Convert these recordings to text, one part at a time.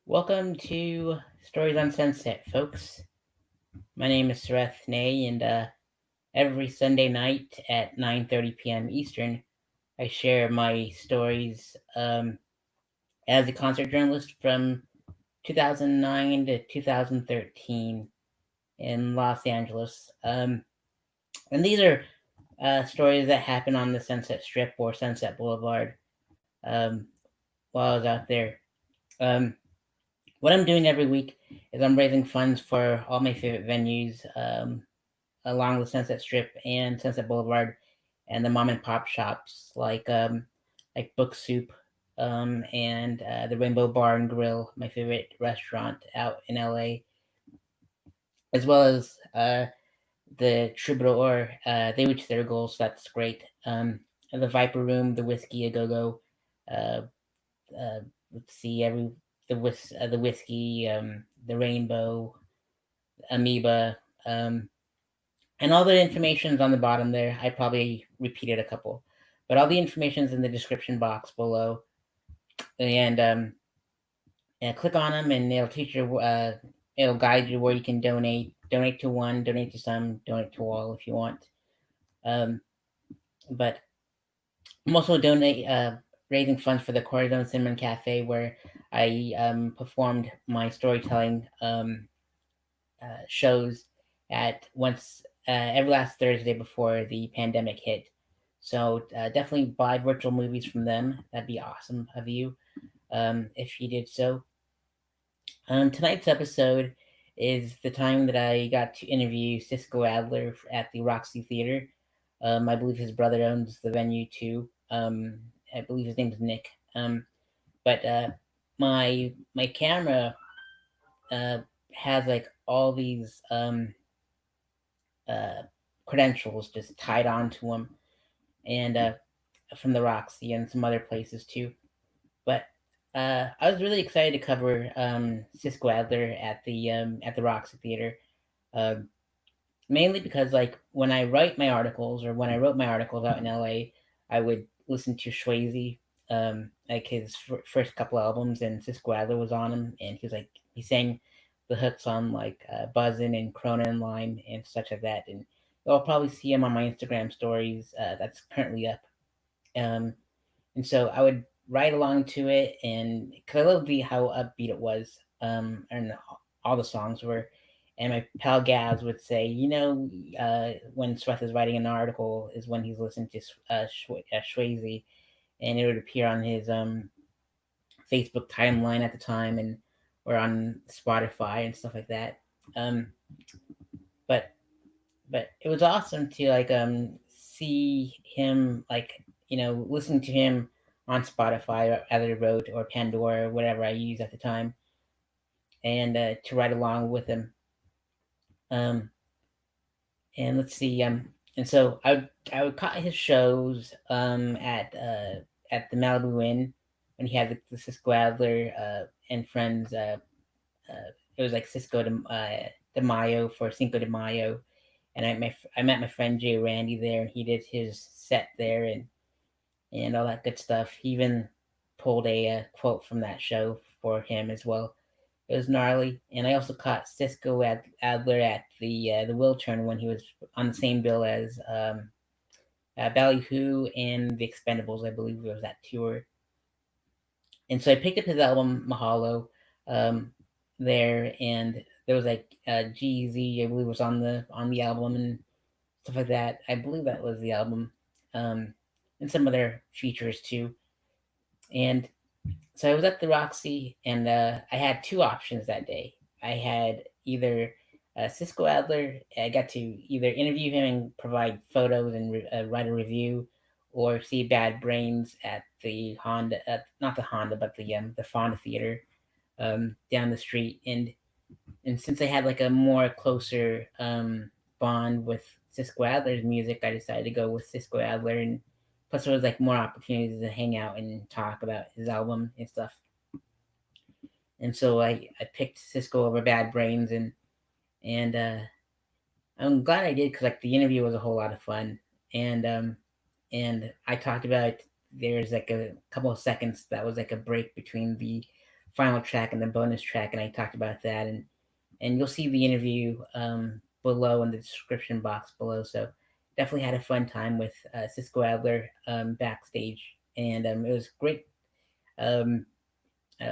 Welcome to Stories on Sunset, folks. My name is Sareth Ney, and every Sunday night at 9:30 p.m. Eastern, I share my stories as a concert journalist from 2009 to 2013 in Los Angeles. And these are stories that happen on the Sunset Strip or Sunset Boulevard um, while I was out there. Um, what I'm doing every week is I'm raising funds for all my favorite venues along the Sunset Strip and Sunset Boulevard, and the mom and pop shops like Book Soup, and the Rainbow Bar and Grill, my favorite restaurant out in LA, as well as the Troubadour. They reached their goals, so that's great. The Viper Room, the Whiskey A Go Go. Uh, let's see, the whiskey, the Rainbow, Amoeba, um, and all the information's on the bottom there. I probably repeated a couple, but all the information's in the description box below, and click on them, and it'll guide you where you can donate. Donate to one, donate to some, donate to all if you want. Um, but I'm also raising funds for the Corridon Cinnamon Cafe, where I performed my storytelling shows at once every last Thursday before the pandemic hit. So definitely buy virtual movies from them. That'd be awesome of you if you did so. Tonight's episode is the time that I got to interview Cisco Adler at the Roxy Theater. I believe his brother owns the venue too. I believe his name is Nick. But my camera uh, has like all these uh, credentials just tied onto him, and from the Roxy and some other places too. But I was really excited to cover Cisco Adler at the Roxy Theater, uh, mainly because like when I write my articles or when I wrote my articles out in LA, I would listen to Swayze, like his first couple albums, and Cisco Adler was on him, and he sang the hooks on like Buzzin' and Corona and Lime and such like that, and you'll probably see him on my Instagram stories that's currently up. Um, and so I would ride along to it, and because I love the how upbeat it was, and all the songs were. And my pal Gaz would say, when Sweth is writing an article is when he's listening to Swayze, and it would appear on his Facebook timeline at the time, and or on Spotify and stuff like that. Um, but but it was awesome to see him, listening to him on Spotify or Adler Road or Pandora or whatever I used at the time, and to ride along with him. Um, and let's see, and so I would caught his shows at the Malibu Inn when he had the Cisco Adler and friends. It was like de Mayo for Cinco de Mayo, and I met my friend Jay Randy there, and he did his set there, and all that good stuff. He even pulled a quote from that show for him as well. It was gnarly, and I also caught Cisco Adler at the Wiltern when he was on the same bill as Ballyhoo and the Expendables. I believe it was that tour, and so I picked up his album Mahalo um, there, and there was like Jeezy, I believe, was on the album and stuff like that. I believe that was the album, um, and some other features too. And so I was at the Roxy, and I had two options that day. I had either Cisco Adler. I got to either interview him and provide photos and write a review, or see Bad Brains at the Honda, not the Honda, but the Fonda Theater down the street. And since I had like a more closer bond with Cisco Adler's music, I decided to go with Cisco Adler, and plus there was like more opportunities to hang out and talk about his album and stuff. And so I picked Cisco over Bad Brains, and I'm glad I did because like the interview was a whole lot of fun, and I talked about there's like a couple of seconds that was like a break between the final track and the bonus track, and I talked about that, and you'll see the interview below in the description box below. So definitely had a fun time with Cisco Adler backstage, and it was great um,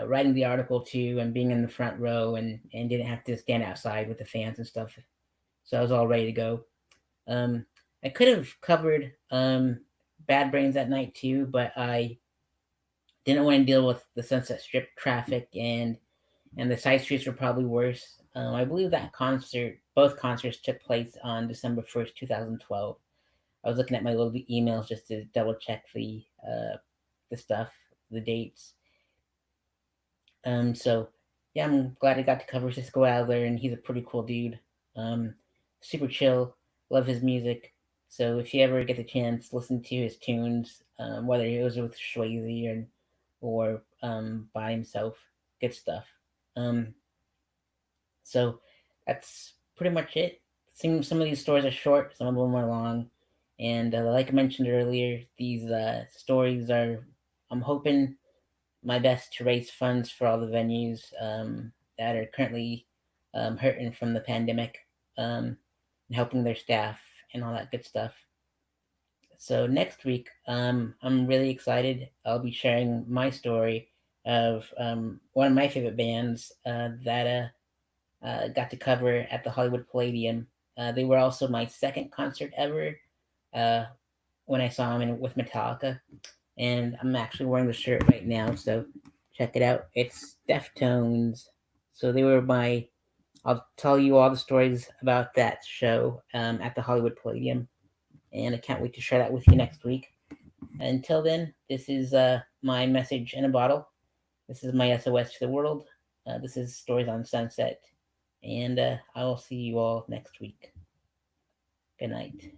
writing the article too, and being in the front row, and didn't have to stand outside with the fans and stuff. So I was all ready to go. Um, I could have covered Bad Brains that night too, but I didn't want to deal with the Sunset Strip traffic, and the side streets were probably worse. I believe that both concerts took place on December 1st, 2012. I was looking at my little emails just to double check the stuff, the dates. So yeah, I'm glad I got to cover Cisco Adler, and he's a pretty cool dude. Um, Super chill, love his music. So if you ever get the chance, listen to his tunes, whether it was with Swayze or by himself. Good stuff. Um, so that's pretty much it. Some of these stories are short, some of them are long, and like I mentioned earlier, these stories are. I'm hoping my best to raise funds for all the venues that are currently hurting from the pandemic, and helping their staff and all that good stuff. So next week, I'm really excited. I'll be sharing my story of one of my favorite bands that got to cover at the Hollywood Palladium. They were also my second concert ever uh, when I saw them with Metallica, and I'm actually wearing the shirt right now. So check it out. It's Deftones. So they were my. I'll tell you all the stories about that show at the Hollywood Palladium, and I can't wait to share that with you next week. Until then, this is my message in a bottle. This is my SOS to the world. This is Stories on Sunset, and I will see you all next week. Good night.